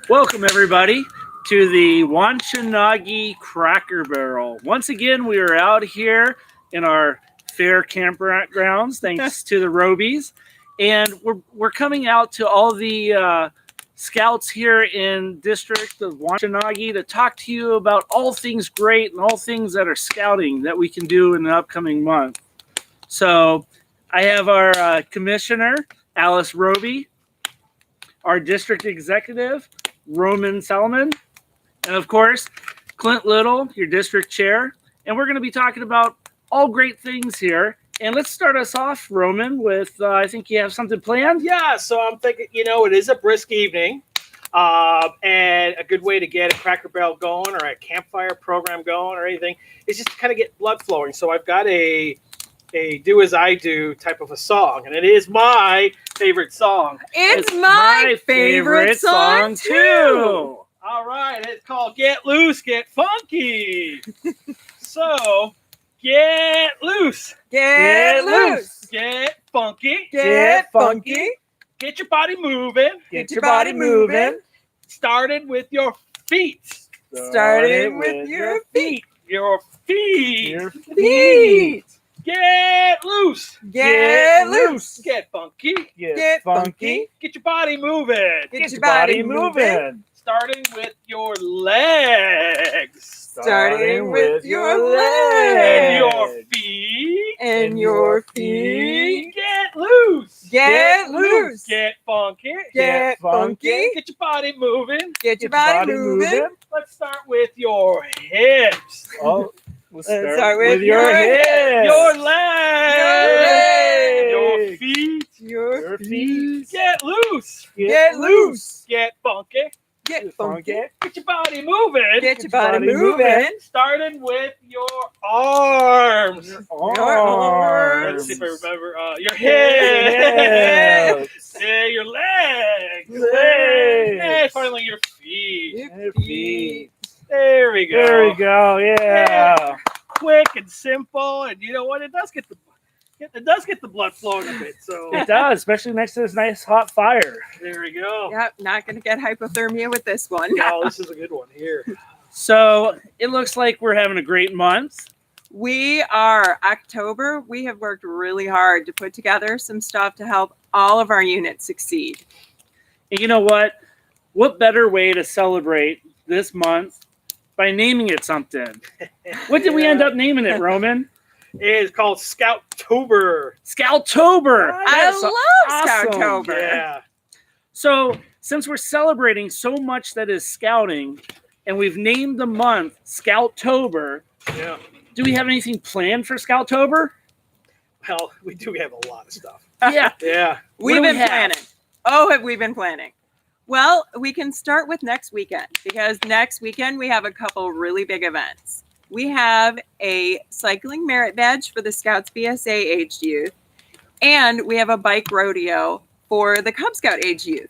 Welcome, everybody, to the Wanchinagi Cracker Barrel. Once again, we are out here in our fair campgrounds, thanks to the Robies. And we're coming out to all the scouts here in District of Wanchinagi to talk to you about all things great and all things that are scouting that we can do in the upcoming month. So I have our commissioner, Alice Roby, our district executive, Roman Salomon, and of course, Clint Little, your district chair. And we're going to be talking about all great things here. And let's start us off, Roman, with I think you have something planned. Yeah, so I'm thinking, it is a brisk evening, and a good way to get a Cracker Barrel going or a campfire program going or anything is just to kind of get blood flowing. So I've got a do as I do type of a song, and it is my favorite song. It's my favorite song too. All right, it's called Get Loose, Get Funky. So, get loose. Get loose. Get funky. Get funky. Get your body moving. Get your body moving. Started with your feet. Starting with your feet. Your feet. Your Feet. Get loose. Get loose. Get funky. Get funky. Get your body moving. Get your body moving. Starting with your legs. Starting with your And legs. your feet. And your feet. Get loose. Get loose. Get funky. Get funky. Get your body moving. Get your body moving. Let's start with your hips. Oh, we'll start with your hips. hips. Your legs. Your feet. Your feet. Get loose. Get loose. Get funky. Get funky. Get your body moving. Get your body moving. Starting with your arms. arms. Let's see if I remember. Your head. Hips. Yeah, your legs. Legs. And finally your feet. Your feet. There we go. There we go. Yeah. Quick and simple, and you know what? It does get the blood flowing a bit. So It does, especially next to this nice hot fire. there we go. Yep, not going to get hypothermia with this one. Oh, this is a good one here. So it looks like we're having a great month. We are October. We have worked really hard to put together some stuff to help all of our units succeed. And you know what? What better way to celebrate this month by naming it something? What did we end up naming it, Roman? It is called Scouttober. Scouttober. I That's love awesome. Scouttober. Yeah. So since we're celebrating so much that is scouting, and we've named the month Scouttober, Yeah. do we have anything planned for Scouttober? Well, we do have a lot of stuff. Yeah. Yeah. We've do we been have? planning. Oh, have we been planning? Well, we can start with next weekend because next weekend we have a couple really big events. We have a cycling merit badge for the Scouts BSA aged youth, and we have a bike rodeo for the Cub Scout aged youth.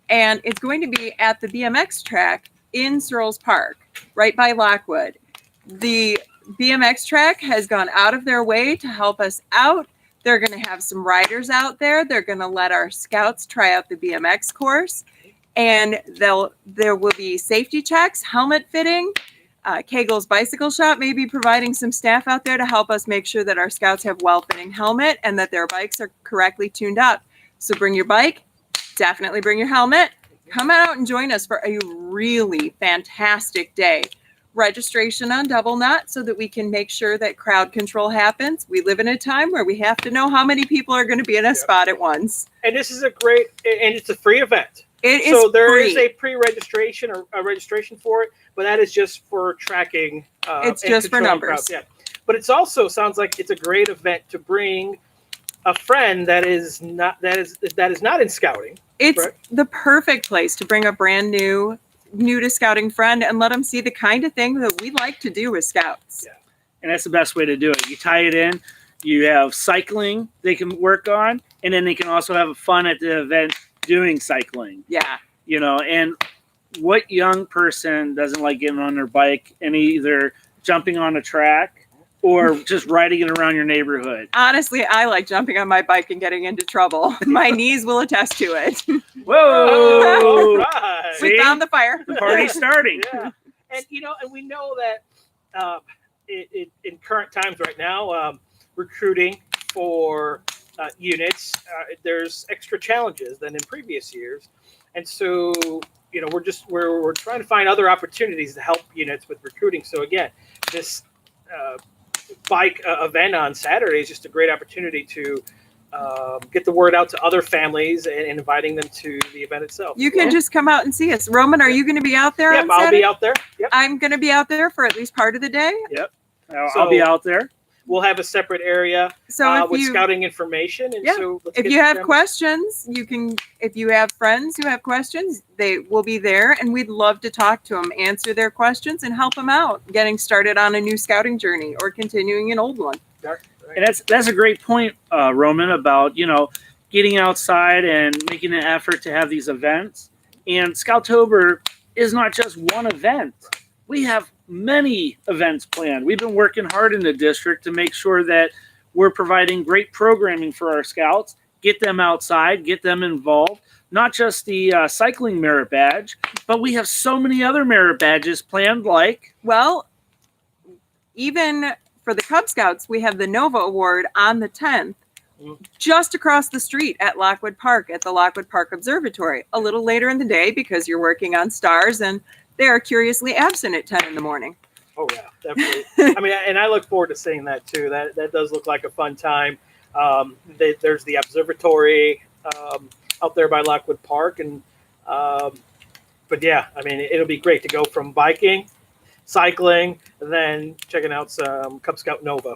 And it's going to be at the BMX track in Searles Park, right by Lockwood. The BMX track has gone out of their way to help us out. They're going to have some riders out there. They're going to let our scouts try out the BMX course. And there will be safety checks, helmet fitting. Kegel's Bicycle Shop may be providing some staff out there to help us make sure that our scouts have well-fitting helmet and that their bikes are correctly tuned up. So bring your bike, definitely bring your helmet. Come out and join us for a really fantastic day. Registration on Double Knot so that we can make sure that crowd control happens. We live in a time where we have to know how many people are going to be in a spot at once. And this is and it's a free event. It is So there free. is a pre-registration or a registration for it, but that is just for tracking. It's and just for controlling numbers. crowds. Yeah. But it's also sounds like it's a great event to bring a friend that is not in scouting. It's Correct. the perfect place to bring a brand new to scouting friend and let them see the kind of thing that we like to do with scouts. Yeah. And that's the best way to do it. You tie it in. You have cycling they can work on, and then they can also have fun at the event doing cycling. Yeah. You know, and what young person doesn't like getting on their bike and either jumping on a track or just riding it around your neighborhood? Honestly, I like jumping on my bike and getting into trouble. My knees will attest to it. Oh, all Whoa! right. We found the fire. The party's starting. Yeah, and and we know that in current times right now, recruiting for units, there's extra challenges than in previous years, and so we're trying to find other opportunities to help units with recruiting. So again, this bike event on Saturday is just a great opportunity to get the word out to other families and inviting them to the event itself. You can just come out and see us. Roman, are you going to be out there Yep, on I'll Saturday? be out there. Yep. I'm going to be out there for at least part of the day. I'll be out there. We'll have a separate area So with scouting information. And Yeah. so let's if get you have them- questions, you can, if you have friends who have questions, they will be there and we'd love to talk to them, answer their questions and help them out getting started on a new scouting journey or continuing an old one. Right. And that's a great point, Roman, about getting outside and making an effort to have these events. And Scouttober is not just one event. We have many events planned. We've been working hard in the district to make sure that we're providing great programming for our scouts, get them outside, get them involved. Not just the cycling merit badge, but we have so many other merit badges planned, like Well, even for the Cub Scouts, we have the Nova Award on the 10th, just across the street at Lockwood Park, at the Lockwood Park Observatory, a little later in the day because you're working on stars and they are curiously absent at 10 in the morning. Oh yeah, definitely. I mean, and I look forward to seeing that too. That does look like a fun time. There's the observatory out there by Lockwood Park, and but yeah, I mean, it'll be great to go from biking, cycling, and then checking out some Cub Scout Nova.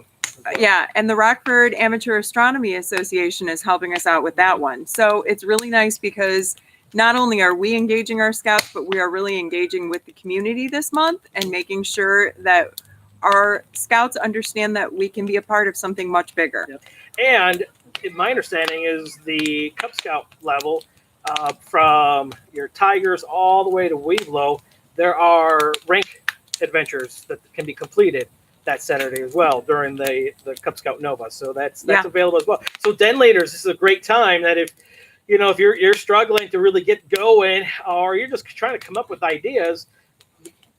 Yeah, and the Rockford Amateur Astronomy Association is helping us out with that one. So it's really nice because not only are we engaging our scouts, but we are really engaging with the community this month and making sure that our scouts understand that we can be a part of something much bigger. Yep. And my understanding is the Cub Scout level, from your Tigers all the way to Weeblo, there are rank adventures that can be completed that Saturday as well during the Cub Scout Nova. So that's available as well. So Den Leaders, this is a great time that if you're struggling to really get going, or you're just trying to come up with ideas,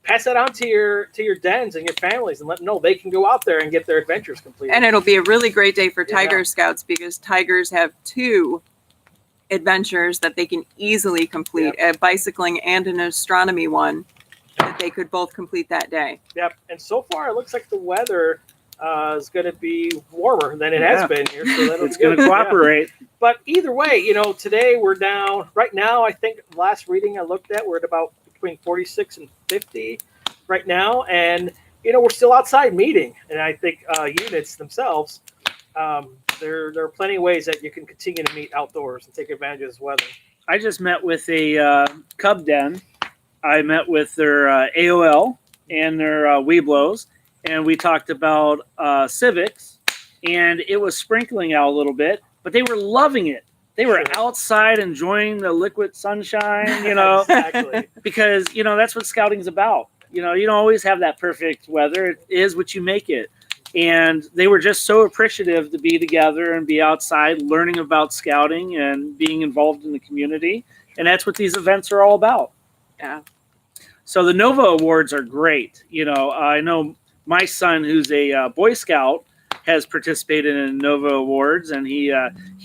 pass that on to your dens and your families and let them know they can go out there and get their adventures completed. And it'll be a really great day for Yeah. Tiger Scouts because Tigers have 2 adventures that they can easily complete, a bicycling and an astronomy one that they could both complete that day. Yep. And so far, it looks like the weather is going to be warmer than it has been here. So that'll it's be going good. to Yeah. cooperate. But either way, today we're down. Right now, I think the last reading I looked at, we're at about between 46 and 50 right now. And, we're still outside meeting. And I think units themselves, there are plenty of ways that you can continue to meet outdoors and take advantage of this weather. I just met with a Cub Den. I met with their AOL and their Weeblos, and we talked about civics, and it was sprinkling out a little bit, but they were loving it. They were Sure. outside enjoying the liquid sunshine, Exactly. because, that's what scouting's about. You don't always have that perfect weather. It is what you make it. And they were just so appreciative to be together and be outside learning about scouting and being involved in the community. And that's what these events are all about. Yeah. So the Nova Awards are great. I know my son, who's a Boy Scout, has participated in Nova Awards, and he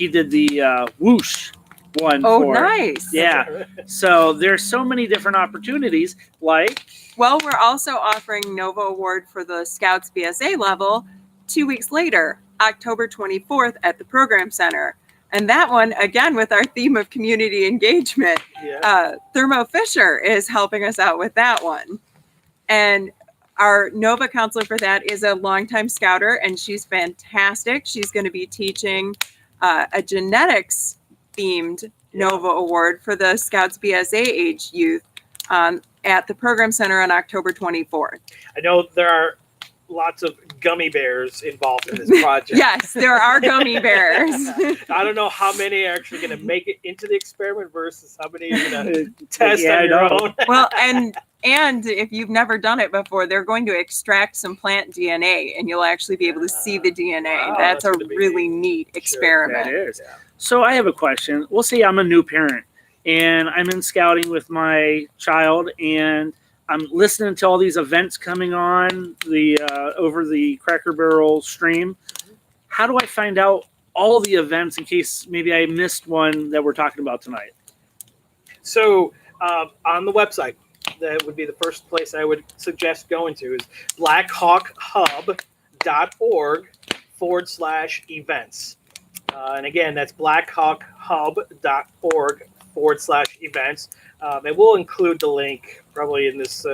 did the whoosh one. Oh, for nice. Yeah. So there's so many different opportunities, like Well, we're also offering Nova Award for the Scouts BSA level 2 weeks later, October 24th at the Program Center. And that one, again, with our theme of community engagement, Yeah. Thermo Fisher is helping us out with that one. And our Nova counselor for that is a longtime scouter, and she's fantastic. She's going to be teaching a genetics themed Nova Award for the Scouts BSA age youth at the Program Center on October 24th. I know there are lots of gummy bears involved in this project. Yes, there are gummy bears. I don't know how many are actually going to make it into the experiment versus how many are going to test test on your own. Well, and And if you've never done it before, they're going to extract some plant DNA and you'll actually be able to see the DNA. Wow, That's a that's gonna be really neat That experiment. is. So I have a question. We'll say I'm a new parent and I'm in scouting with my child and I'm listening to all these events coming on the over the Cracker Barrel stream. How do I find out all the events in case maybe I missed one that we're talking about tonight? So on the website, that would be the first place I would suggest going to is blackhawkhub.org/events. And again, that's blackhawkhub.org/events. And we'll include the link probably in this.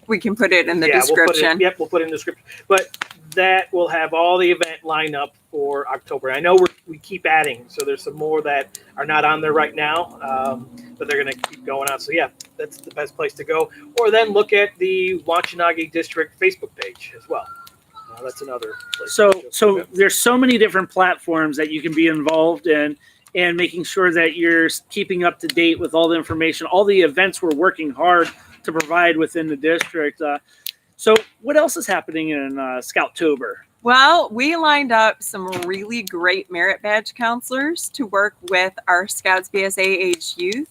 We can put it in the We'll description. we'll put it in the description. But that will have all the event lineup for October. I know we keep adding, so there's some more that are not on there right now, but they're going to keep going on. So yeah, that's the best place to go. Or then look at the Wanchinagi District Facebook page as well. That's another place. So there's so many different platforms that you can be involved in and making sure that you're keeping up to date with all the information, all the events we're working hard to provide within the district. So what else is happening in Scouttober? Well, we lined up some really great merit badge counselors to work with our Scouts BSA age youth.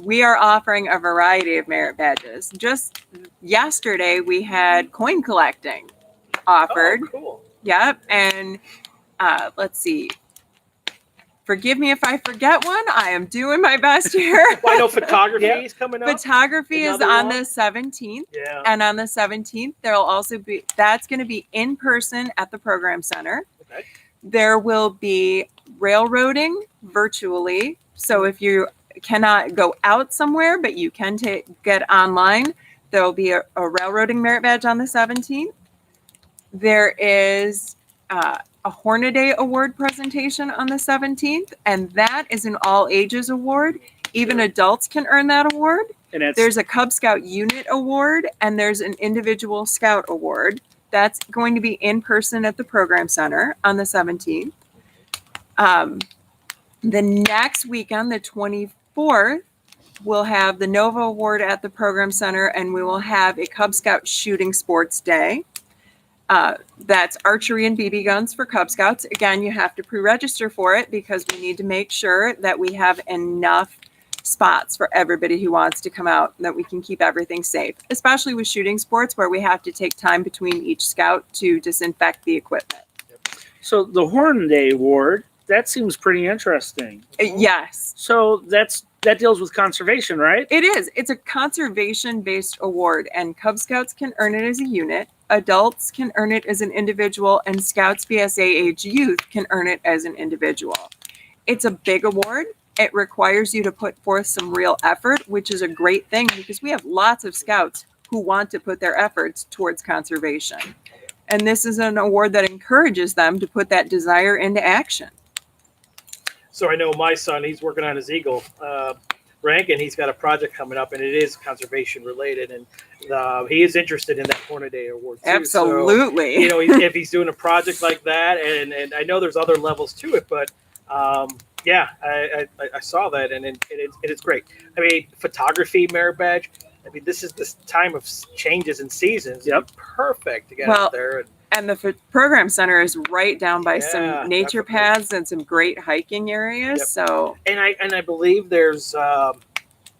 We are offering a variety of merit badges. Just yesterday, we had coin collecting offered. Oh, cool. Yep. And let's see. Forgive me if I forget one. I am doing my best here. Well, I know photography is coming up. Photography is Another on one? the 17th. Yeah. And on the 17th, there'll also be, that's going to be in person at the program center. Okay. There will be railroading virtually. So if you cannot go out somewhere, but you can get online, there will be a railroading merit badge on the 17th. There is a Hornaday Award presentation on the 17th, and that is an all ages award. Even adults can earn that award. And it's, There's a Cub Scout Unit Award, and there's an Individual Scout Award. That's going to be in person at the Program Center on the 17th. The next weekend, the 24th, we'll have the Nova Award at the Program Center, and we will have a Cub Scout Shooting Sports Day. That's archery and BB guns for Cub Scouts. Again, you have to pre-register for it because we need to make sure that we have enough spots for everybody who wants to come out, that we can keep everything safe, especially with shooting sports where we have to take time between each scout to disinfect the equipment. so the Hornaday Award, that seems pretty interesting. Yes, So that deals with conservation, right? it is. It's a conservation-based award, and Cub Scouts can earn it as a unit. Adults can earn it as an individual, and Scouts BSA age youth can earn it as an individual. It's a big award. It requires you to put forth some real effort, which is a great thing because we have lots of Scouts who want to put their efforts towards conservation. And this is an award that encourages them to put that desire into action. So I know my son, he's working on his Eagle rank, and he's got a project coming up, and it is conservation related, and he is interested in that Hornaday Award too. Absolutely. So, you know, if he's doing a project like that, and I know there's other levels to it, but yeah, I saw that, and it is great. I mean, photography merit badge. I mean, this is this time of changes in seasons. Yep. Perfect to get Well, out there. And the program center is right down by Yeah, some nature definitely. paths and some great hiking areas. Yep. So And I believe there's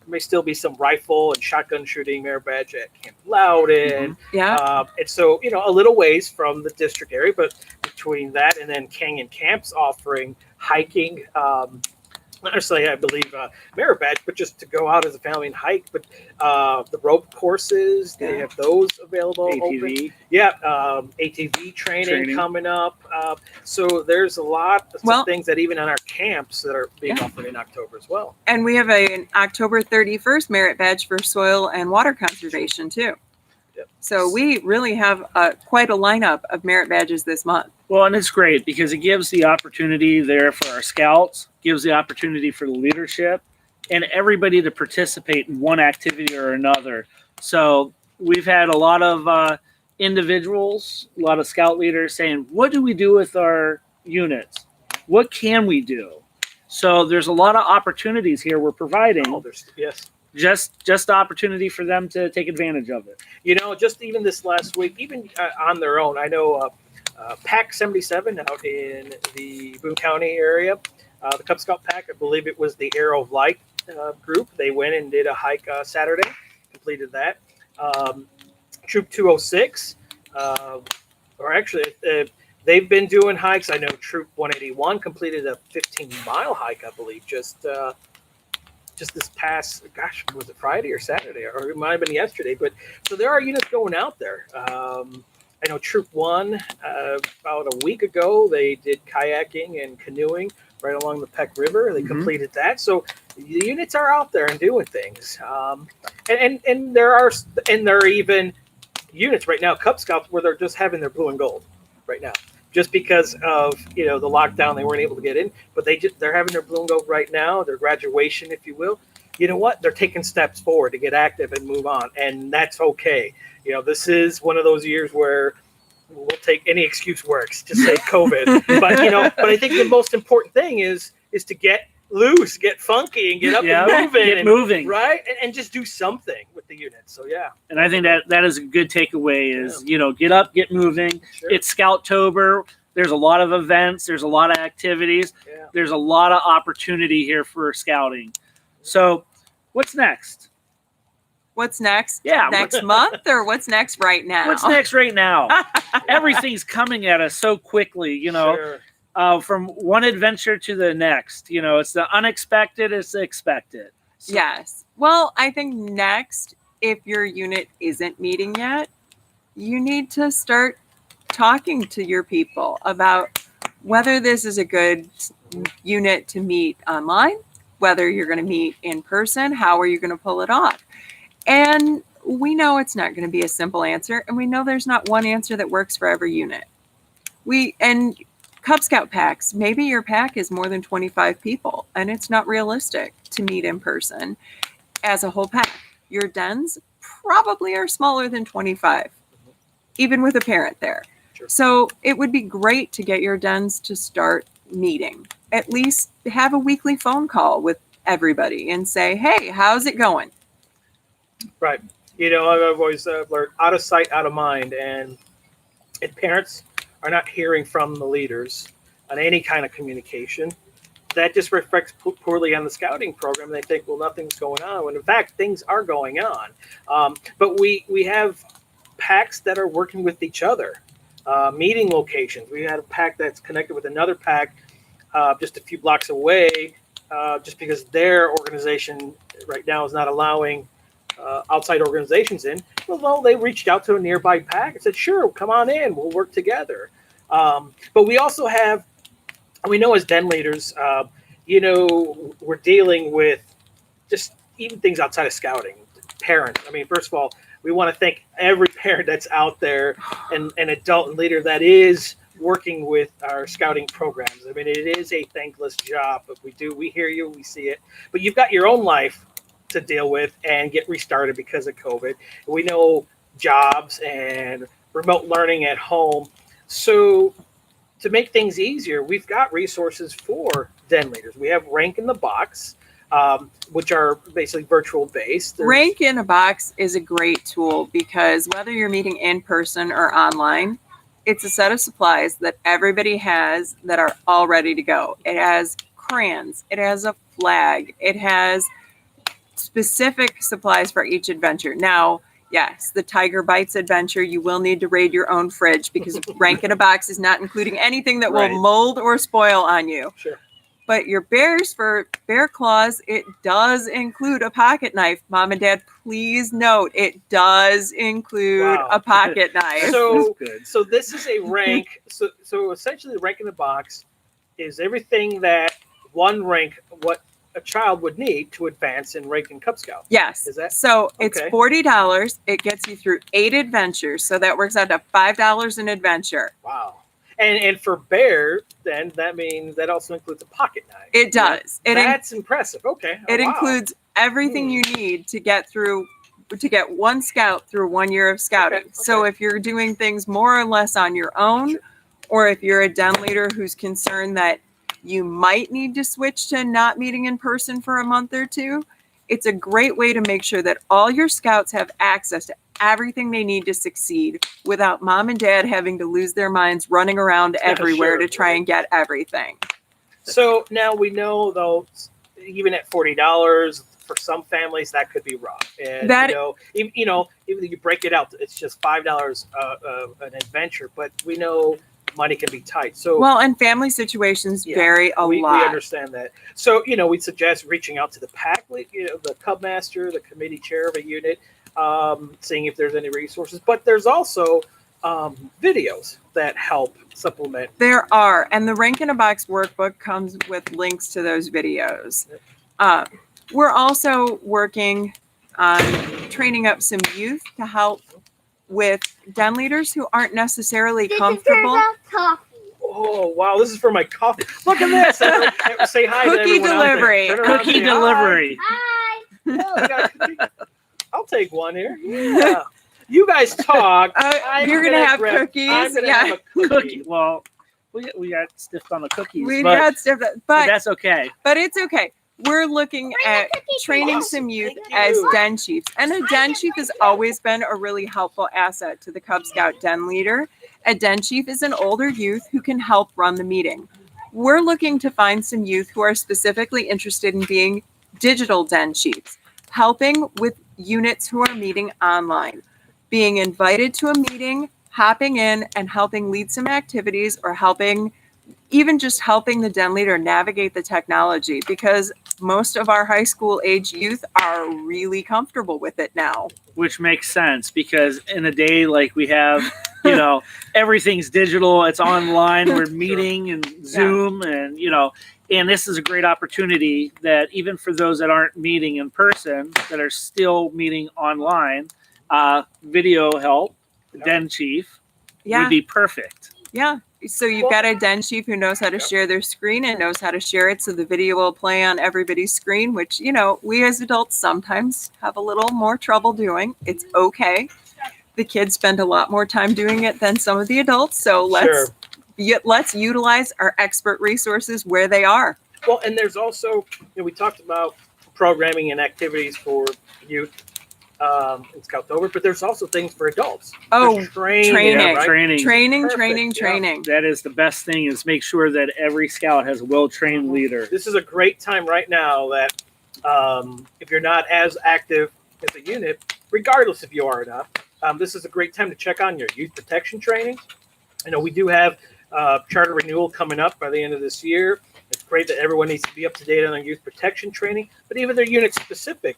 may still be some rifle and shotgun shooting merit badge at Camp Loudon. yeah, And so, you know, a little ways from the district area, but between that and then Canyon Camps offering hiking, not necessarily, I believe, merit badge, but just to go out as a family and hike. But the rope courses, they Yeah. have those available. Open. ATV. Yeah, ATV training coming up. So there's a lot of Well- things that even on our camps that are being Yeah. offered in October as well. and we have an October 31st merit badge for soil and water conservation too. Yep. So we really have quite a lineup of merit badges this month. Well, and it's great because it gives the opportunity there for our scouts, gives the opportunity for the leadership, and everybody to participate in one activity or another. So we've had a lot of individuals, a lot of scout leaders saying, what do we do with our units? What can we do? So there's a lot of opportunities here we're providing. Oh, there's yes. just opportunity for them to take advantage of it. You know, just even this last week, even on their own, I know Pack 77 out in the Boone County area, the Cub Scout Pack, I believe it was the Arrow of Light group. They went and did a hike Saturday, completed that. Troop 206, or actually, they've been doing hikes. I know Troop 181 completed a 15-mile hike, I believe, just this past, gosh, was it Friday or Saturday, or it might have been yesterday. But so there are units going out there. I know Troop 1, about a week ago, they did kayaking and canoeing right along the Peck River. They completed that. So the units are out there and doing things. And there are even units right now, Cub Scouts, where they're just having their blue and gold right now. Just because of the lockdown, they weren't able to get in, but they're having their blue and gold right now, their graduation, if you will. You know what? They're taking steps forward to get active and move on, and that's okay. This is one of those years where we'll take any excuse works. Just say COVID, but I think the most important thing is to get loose, get funky, and get up and moving, right, and just do something with the units. So yeah, and I think that is a good takeaway. Is get up, get moving. Sure. It's Scouttober. There's a lot of events. There's a lot of activities. Yeah. There's a lot of opportunity here for scouting. So, what's next? What's next? Yeah, next month, or what's next right now? What's next right now? Everything's coming at us so quickly. Sure. From one adventure to the next. It's the unexpected, it's the expected. So. Yes. Well, I think next, if your unit isn't meeting yet, you need to start talking to your people about whether this is a good unit to meet online, whether you're going to meet in person, how are you going to pull it off? And we know it's not going to be a simple answer, and we know there's not one answer that works for every unit. And Cub Scout packs, maybe your pack is more than 25 people, and it's not realistic to meet in person as a whole pack. Your dens probably are smaller than 25, even with a parent there. Sure. So it would be great to get your dens to start meeting. At least have a weekly phone call with everybody and say, hey, how's it going? Right. I've always learned out of sight, out of mind. And if parents are not hearing from the leaders on any kind of communication, that just reflects poorly on the scouting program. They think, well, nothing's going on, when in fact things are going on. But we have packs that are working with each other, meeting locations. We had a pack that's connected with another pack just a few blocks away, just because their organization right now is not allowing outside organizations in. Well, they reached out to a nearby pack and said, sure, come on in, we'll work together. But we also have, we know as den leaders, we're dealing with just even things outside of scouting. Parents, first of all, we want to thank every parent that's out there and an adult and leader that is working with our scouting programs. It is a thankless job, but we hear you, we see it. But you've got your own life to deal with and get restarted because of COVID. We know jobs and remote learning at home. So to make things easier, we've got resources for den leaders. We have Rank in the Box, which are basically virtual based. Rank in a Box is a great tool because whether you're meeting in person or online, it's a set of supplies that everybody has that are all ready to go. It has crayons, it has a flag, it has specific supplies for each adventure. Now, yes, the Tiger Bites adventure, you will need to raid your own fridge because Rank in a Box is not including anything that will mold or spoil on you. Sure. But your bears, for bear claws, it does include a pocket knife. Mom and Dad, please note, it does include a pocket knife. So this is a rank. So essentially, the Rank in the Box is everything that one rank, what a child would need to advance in Rank and Cub Scout. Yes. Is that so? It's $40. It gets you through 8 adventures, so that works out to $5 an adventure. Wow. And for bear, then that means that also includes a pocket knife. It does. That's impressive. Okay. It includes everything you need to get one scout through 1 year of scouting. Okay. So if you're doing things more or less on your own, or if you're a den leader who's concerned that you might need to switch to not meeting in person for a month or two, It's a great way to make sure that all your scouts have access to everything they need to succeed without mom and dad having to lose their minds running around everywhere sure, to try right. and get everything. So now we know, though, even at $40 for some families, that could be rough. And That- even if you break it out, it's just $5 an adventure. But we know money can be tight. So Well, and family situations Yeah, vary a we lot. understand that. So we suggest reaching out to the pack, the Cub Master, the committee chair of a unit, seeing if there's any resources. But there's also videos that help supplement. There are, and the Rank in a Box workbook comes with links to those videos. We're also working on training up some youth to help with den leaders who aren't necessarily comfortable. Oh wow! This is for my coffee. Look at this. Say hi to Cookie everyone out there. delivery. Turn around and Cookie say hi. delivery. Yeah, we got a cookie. I'll take one here. Yeah. You guys talk. I'm You're gonna have grab- cookies. I'm gonna Yeah, have a Cookie. Well, we got stiffed on the cookies, we but, got stuff, but but that's okay. it's okay. We're looking at training some youth Thank as you. den chiefs. And a den chief has always been a really helpful asset to the Cub Scout den leader. A den chief is an older youth who can help run the meeting. We're looking to find some youth who are specifically interested in being digital den chiefs, helping with units who are meeting online, being invited to a meeting, hopping in and helping lead some activities, or even just helping the den leader navigate the technology, because most of our high school age youth are really comfortable with it now. Which makes sense because in a day like we have, everything's digital, it's online, we're meeting and Zoom and, and this is a great opportunity that even for those that aren't meeting in person, that are still meeting online, video help, the den chief would be perfect. Yeah. So you've got a den chief who knows how to share their screen and knows how to share it so the video will play on everybody's screen, which, we as adults sometimes have a little more trouble doing. It's okay. The kids spend a lot more time doing it than some of the adults. So let's utilize our expert resources where they are. Well, and there's also, we talked about programming and activities for youth in Scouttober, but there's also things for adults. Oh, There's training. training. Perfect, yeah. That is the best thing, is make sure that every scout has a well-trained leader. This is a great time right now that if you're not as active as a unit, regardless if you are or not, this is a great time to check on your youth protection training. We do have charter renewal coming up by the end of this year. It's great that everyone needs to be up to date on their youth protection training, but even their unit-specific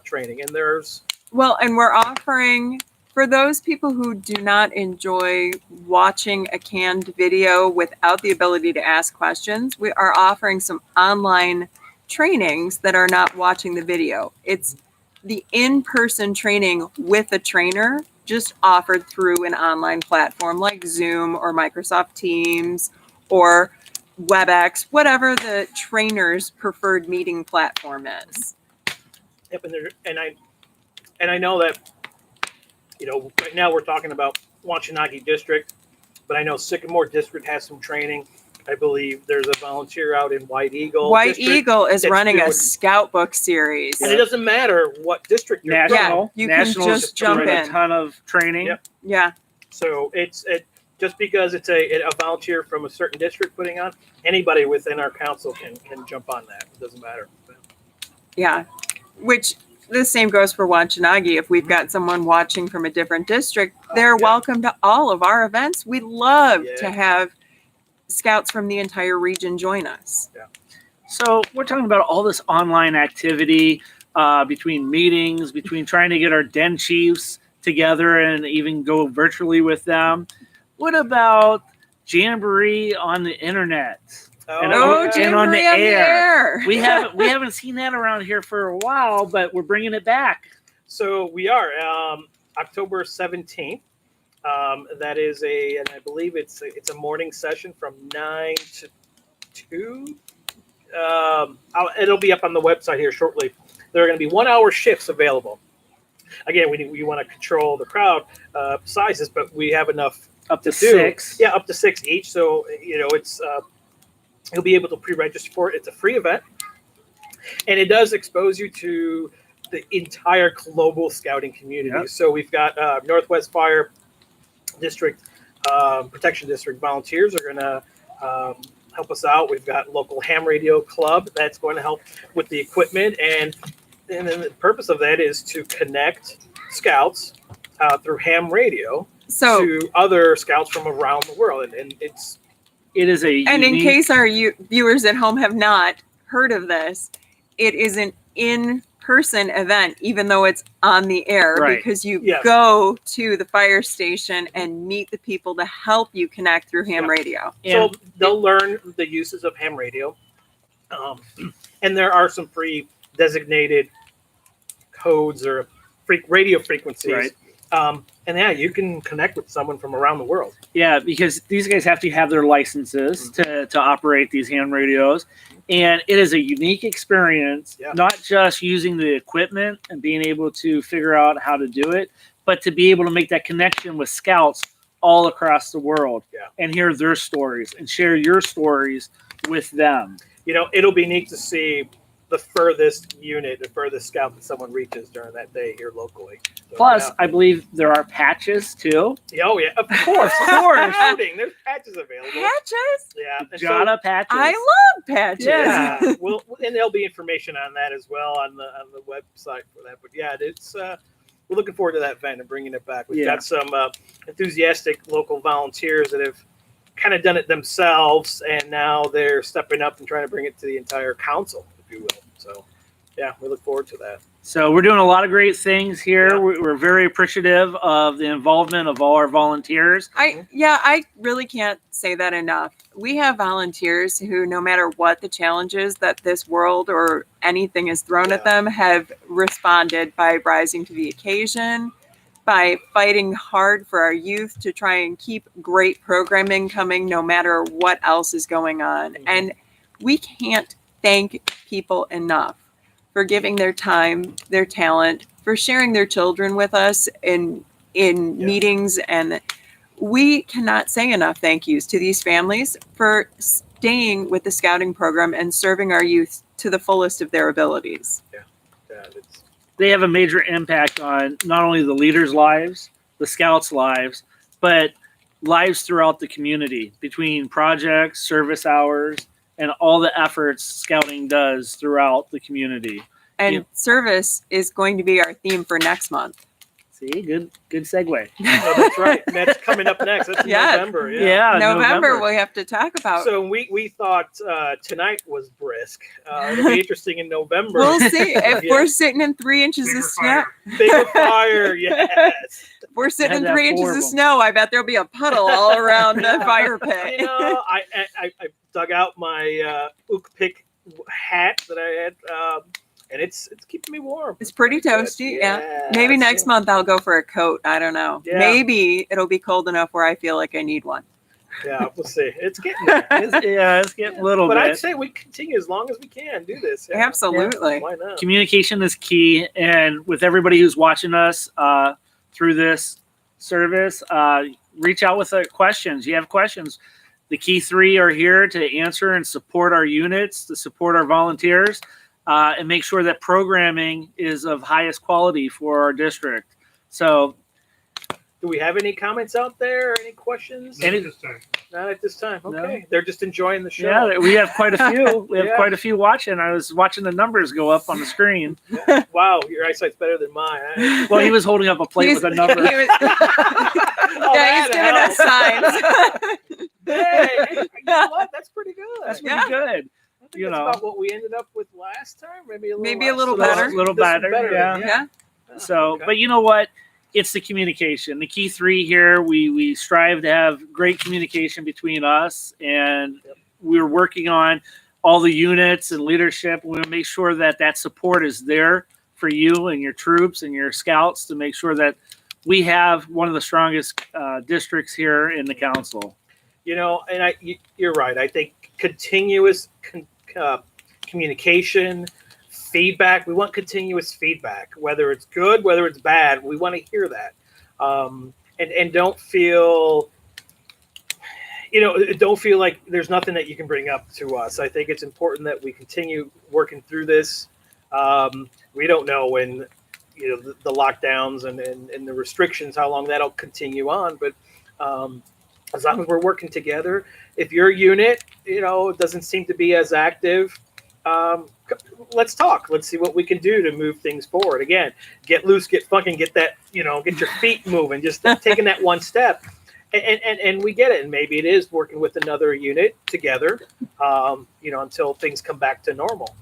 training. And there's and we're offering, for those people who do not enjoy watching a canned video without the ability to ask questions, we are offering some online trainings that are not watching the video. It's the in-person training with a trainer, just offered through an online platform like Zoom or Microsoft Teams or WebEx, whatever the trainer's preferred meeting platform is. Yep, and I know that right now we're talking about Wanchinagi District, but I know Sycamore District has some training. I believe there's a volunteer out in White Eagle. White District Eagle is that's running a doing- scout book series. And it doesn't matter what district you're from. National, you can Nationals just jump doing in. a ton of training. Yep. Yeah. So it's just because it's a volunteer from a certain district putting on, anybody within our council can jump on that. It doesn't matter. Yeah. Which the same goes for Wanchinagi. If we've got someone watching from a different district, they're Yeah. welcome to all of our events. We love Yeah. to have scouts from the entire region join us. So we're talking about all this online activity between meetings, between trying to get our den chiefs together and even go virtually with them. What about Jamboree on the internet? And Oh, on Jamboree the on the air. air. We haven't seen that around here for a while, but we're bringing it back. So we are October 17th. That is and I believe it's a morning session from 9 to 2. It'll be up on the website here shortly. There are going to be 1-hour shifts available. Again, we want to control the crowd sizes, but we have enough Up to do. 6. Yeah, up to 6 each. So it's you'll be able to pre-register for it. It's a free event, and it does expose you to the entire global scouting community. Yep. So we've got Northwest Fire District Protection District volunteers are going to help us out. We've got local ham radio club that's going to help with the equipment, and then the purpose of that is to connect scouts through ham radio So, to other scouts from around the world, and It is a and in unique- case our viewers at home have not heard of this, it is an in-person event, even though it's on the air, Right. because you Yes. go to the fire station and meet the people to help you connect through ham Yeah. radio. so and they'll learn the uses of ham radio, and there are some pre-designated codes or radio frequencies. Right. And yeah, you can connect with someone from around the world. yeah, because these guys have to have their licenses to operate these ham radios. And it is a unique experience, Yeah. not just using the equipment and being able to figure out how to do it, but to be able to make that connection with scouts all across the world Yeah. and hear their stories and share your stories with them. You know, it'll be neat to see the furthest unit, the furthest scout that someone reaches during that day here locally. So, Plus, I believe there are patches too. yeah. Oh yeah, of course, Shooting. There's patches available. Patches? Yeah, and so- Jada patches. I love patches. Yeah, well, and there'll be information on that as well on the website for that. But yeah, it's we're looking forward to that event and bringing it back. We've Yeah. got some enthusiastic local volunteers that have kind of done it themselves, and now they're stepping up and trying to bring it to the entire council, if you will. So yeah, we look forward to that. So we're doing a lot of great things here. Yeah. We're very appreciative of the involvement of all our volunteers. I really can't say that enough. We have volunteers who, no matter what the challenges that this world or anything is thrown at Yeah. them, have responded by rising to the occasion, by fighting hard for our youth to try and keep great programming coming no matter what else is going on. Mhm. And we can't thank people enough for giving their time, their talent, for sharing their children with us in Yeah. meetings. And we cannot say enough thank yous to these families for staying with the scouting program and serving our youth to the fullest of their abilities. Yeah, it's, They have a major impact on not only the leaders' lives, the scouts' lives, but lives throughout the community between projects, service hours, and all the efforts scouting does throughout the community. And Yeah. service is going to be our theme for next month. See, good segue. oh, that's right. And that's coming up next. That's in Yeah. November. Yeah, November, we have to talk about. So we thought tonight was brisk. It'll be interesting in November. We'll see if Yeah. we're sitting in 3 inches of snow. Bigger fire, yes. If we're sitting in Had that 3 inches four of of 'em. snow, I bet there'll be a puddle all around the fire pit. You know, I dug out my Ook Pick hat that I had, and it's keeping me warm. It's pretty toasty, yeah. Maybe next month I'll go for a coat. I don't know. Yeah. Maybe it'll be cold enough where I feel like I need one. Yeah, we'll see. It's getting there. It's getting a little But bit. I'd say we continue as long as we can do this. Yeah. Absolutely. Why not? Communication is key, and with everybody who's watching us through this service, reach out with questions. You have questions. The key three are here to answer and support our units, to support our volunteers, and make sure that programming is of highest quality for our district. So, Do we have any comments out there? Any questions? Any- Not at this time. No. Okay. They're just enjoying the show. yeah, we have quite a few. We have Yeah. quite a few watching. I was watching the numbers go up on the screen. Wow, your eyesight's better than mine. Huh? Well, he was holding up a plate with a number. he was- Oh, yeah, he's giving us signs. Hey, you know what? That's pretty good. That's Yeah. pretty good. I think you that's know. about what we ended up with last time. Maybe a little, Maybe a less. little So this better. is- A little this is better, yeah. Yeah. So, Okay. but you know what? It's the communication. The key three here, we strive to have great communication between us, and Yep. we're working on all the units and leadership. We want to make sure that that support is there for you and your troops and your scouts to make sure that we have one of the strongest districts here in the council. You know, and you're right. I think continuous communication, feedback. We want continuous feedback, whether it's good, whether it's bad. We want to hear that, and don't feel, don't feel like there's nothing that you can bring up to us. I think it's important that we continue working through this. We don't know when, the lockdowns and the restrictions, how long that'll continue on. But as long as we're working together, if your unit, doesn't seem to be as active, let's talk. Let's see what we can do to move things forward. Again, get loose, get fucking, get that, get your feet moving, just taking that one step. And we get it. And maybe it is working with another unit together, until things come back to normal.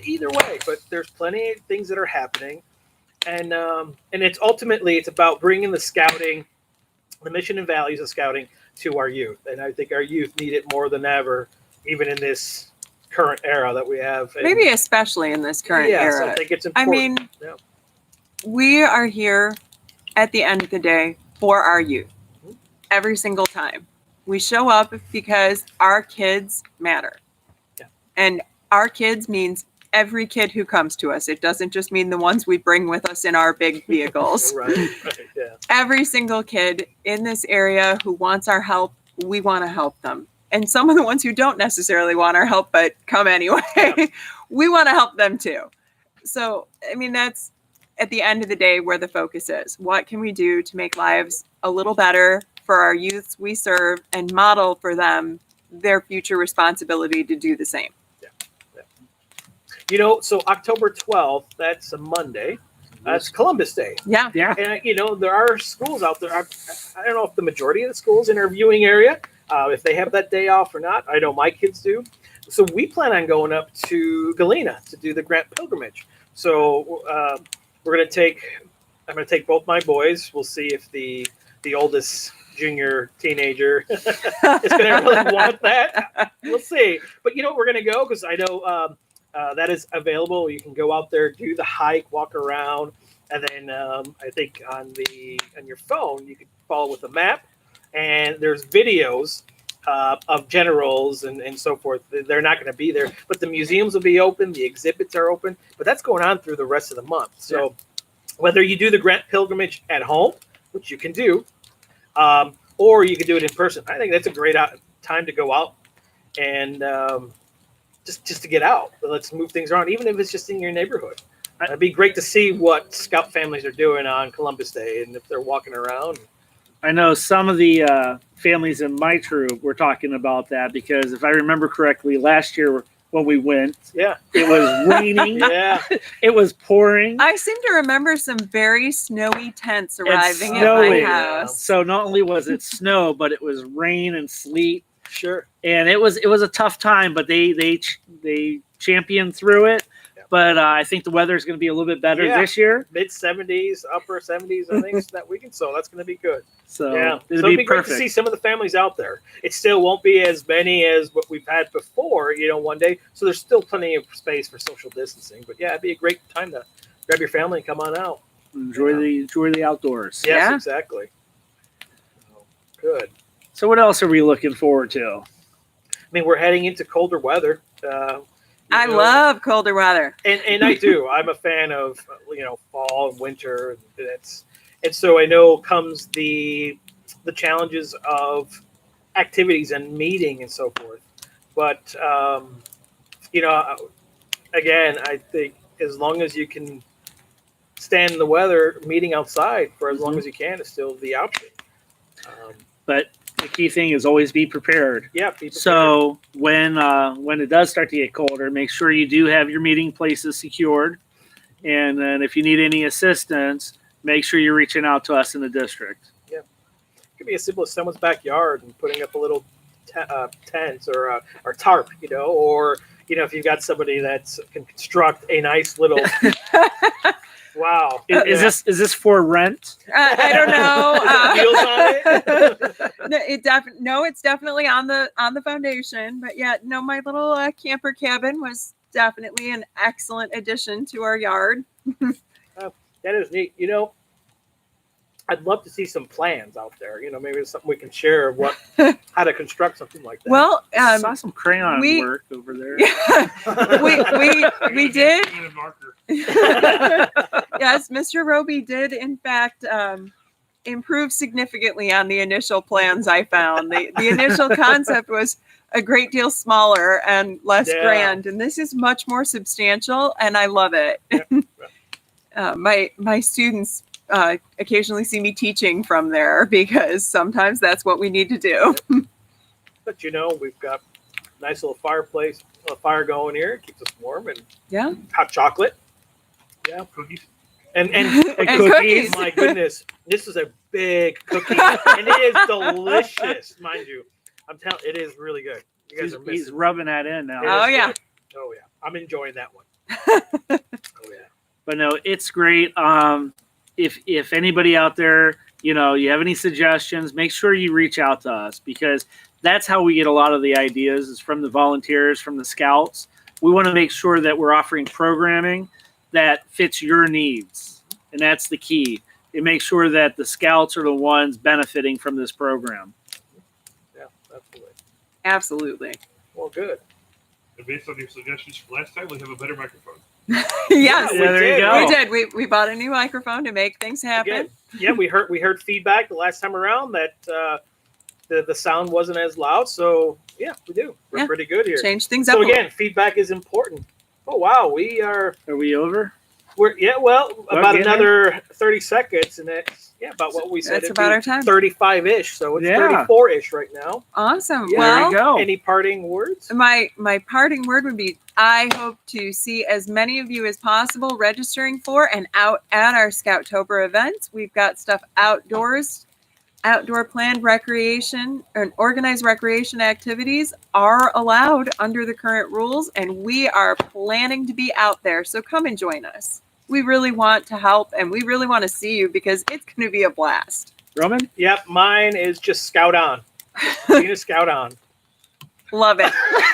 Either way, but there's plenty of things that are happening. And it's ultimately, it's about bringing the scouting, the mission and values of scouting to our youth. And I think our youth need it more than ever, even in this current era that we have. And Maybe especially in this current era. I think it's important. We are here at the end of the day for our youth. Every single time we show up because our kids matter. Yeah. And our kids means every kid who comes to us. It doesn't just mean the ones we bring with us in our big vehicles. Right. Yeah. Every single kid in this area who wants our help, we want to help them. And some of the ones who don't necessarily want our help, but come anyway, we want to help them too. So, that's at the end of the day where the focus is. What can we do to make lives a little better for our youths we serve and model for them their future responsibility to do the same? So October 12th, that's a Monday. That's Columbus Day. Yeah. Yeah. And, there are schools out there. I don't know if the majority of the schools in our viewing area, if they have that day off or not. I know my kids do. So we plan on going up to Galena to do the Grant Pilgrimage. So I'm going to take both my boys. We'll see if the oldest junior teenager is going to really want that. We'll see. But we're going to go because I know that is available. You can go out there, do the hike, walk around, and then I think on your phone you can follow with a map. And there's videos of generals and so forth. They're not going to be there, but the museums will be open. The exhibits are open. But that's going on through the rest of the month. So whether you do the Grant Pilgrimage at home, which you can do, or you can do it in person, I think that's a great time to go out and just to get out. But let's move things around, even if it's just in your neighborhood. It'd be great to see what scout families are doing on Columbus Day and if they're walking around. I know some of the families in my troop were talking about that because if I remember correctly, last year when we went, it was raining. It was pouring. I seem to remember some very snowy tents arriving at snowy. my house. So not only was it snow, but it was rain and sleet. Sure. And it was a tough time, but they championed through it. But I think the weather is going to be a little bit better this year. Mid 70s, upper 70s, I think, that weekend. So that's going to be good. So it'll be great to see some of the families out there. It still won't be as many as what we've had before, one day. So there's still plenty of space for social distancing. But it'd be a great time to grab your family and come on out. Enjoy the outdoors. Yes, exactly. Good. So what else are we looking forward to? We're heading into colder weather. I love colder weather. And I do. I'm a fan of, fall and winter. And so I know comes the challenges of activities and meeting and so forth. But, again, I think as long as you can stand the weather, meeting outside for as long as you can is still the option. But the key thing is always be prepared. Yeah. Be prepared. So when it does start to get colder, make sure you do have your meeting places secured. And then if you need any assistance, make sure you're reaching out to us in the district. Yeah. It could be as simple as someone's backyard and putting up a little tent or tarp, or, if you've got somebody that can construct a nice little... Wow. Is this for rent? I don't know. Wheels on it? It's definitely on the foundation. But my little camper cabin was definitely an excellent addition to our yard. That is neat. I'd love to see some plans out there. Maybe it's something we can share of how to construct something like that. Well, I saw some crayon work over there. we did. Yes, Mr. Roby did in fact improved significantly on the initial plans I found. The initial concept was a great deal smaller and less Yeah. grand, and this is much more substantial, and I love it. My students occasionally see me teaching from there because sometimes that's what we need to do. But we've got a nice little fireplace, a fire going here. Keeps us warm, and Yeah. hot chocolate. Yeah, Cookies. and And cookies. My goodness, this is a big cookie, and it is delicious, mind you. I'm telling, it is really good. You guys are He's missing. rubbing that in now. It is Oh, yeah. good. Oh yeah, I'm enjoying that one. Oh yeah. But no, it's great. If anybody out there, you have any suggestions, make sure you reach out to us, because that's how we get a lot of the ideas, is from the volunteers, from the scouts. We want to make sure that we're offering programming that fits your needs, and that's the key. It makes sure that the scouts are the ones benefiting from this program. Yeah, absolutely. Absolutely. Well, good. And based on your suggestions from last time, we have a better microphone. Yes. Yeah, there you did. go. We did. We bought a new microphone to make things happen. Again, yeah, we heard feedback the last time around that the sound wasn't as loud. So yeah, we do. We're Yeah. pretty good here. Change things up. So a little. again, feedback is important. Oh wow, Are we over? we're about getting another 30 seconds, and that's about what we said. That's it'd about be our time. 35-ish, so it's Yeah. 34-ish right now. Awesome. Yeah. Well, There you go. Any parting words? my parting word would be, I hope to see as many of you as possible registering for and out at our Scouttober events. We've got stuff outdoors. Outdoor planned recreation and organized recreation activities are allowed under the current rules, and we are planning to be out there. So come and join us. We really want to help, and we really want to see you, because it's going to be a blast. Roman? Yep, mine is just Scout on. Gina Scout on. Love it.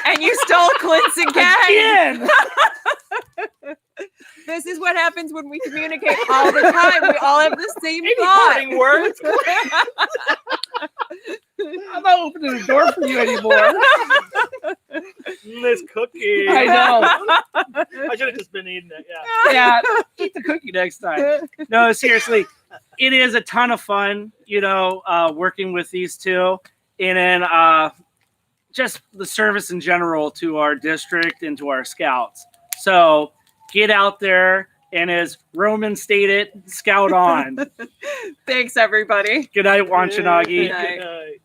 And you stole Clint's again. This is what happens when we communicate all the time. We all have the same Any thought. parting words? I'm not opening the door for you anymore. This cookie. I know. I should have just been eating it. Yeah. Yeah, eat the cookie next time. No, seriously, it is a ton of fun, working with these two. And then just the service in general to our district and to our scouts. So get out there, and as Roman stated, scout on. Thanks, everybody. Good night, Wanchinagi. Good night. Good night.